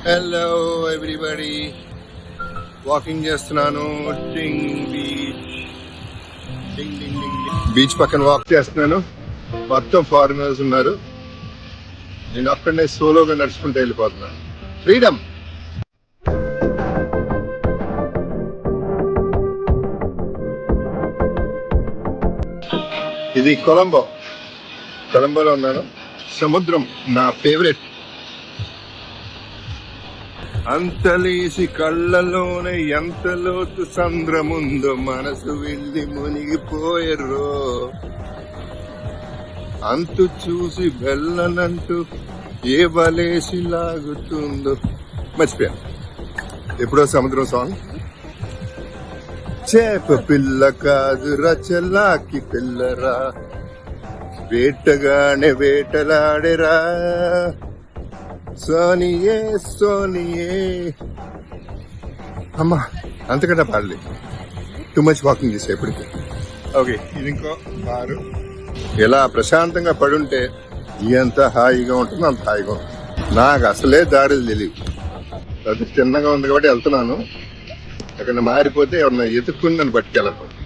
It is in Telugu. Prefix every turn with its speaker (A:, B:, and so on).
A: హలో ఎవ్రీబడి, వాకింగ్ చేస్తున్నాను. బీచ్ పక్కన వాక్ చేస్తున్నాను. మొత్తం ఫారినర్స్ ఉన్నారు. నేను అక్కడనే సోలోగా నడుచుకుంటూ వెళ్ళిపోతున్నాను. ఫ్రీడమ్. ఇది కొలంబోలో ఉన్నాను. సముద్రం నా ఫేవరెట్. అంతలేసి కళ్ళలోనే ఎంత లోతు సంద్రముందో మనసు వెళ్ళి మునిగిపోయర్రో. అంతు చూసి వెళ్ళనంటూ ఏ వలేసి లాగుతుందో. మర్చిపోయాను ఎప్పుడో సముద్రం సాంగ్. చేప పిల్ల కాదు రచలాకి పిల్లరా, వేటగానే వేటలాడేరా. సోనియే సోనియే. అమ్మా అంతకంటే పాడలే. టూ మచ్ వాకింగ్ చేసా ఇప్పటికే. ఓకే, ఇది ఇంకో బారు. ఎలా ప్రశాంతంగా పడుంటే ఎంత హాయిగా ఉంటుందో అంత హాయిగా ఉంటుంది. నాకు అసలే దాడులు తెలియదు. అది చిన్నగా ఉంది కాబట్టి వెళ్తున్నాను. అక్కడ మారిపోతే ఎవరన్నా ఎత్తుక్కుని నన్ను పట్టుకెళ్ళను.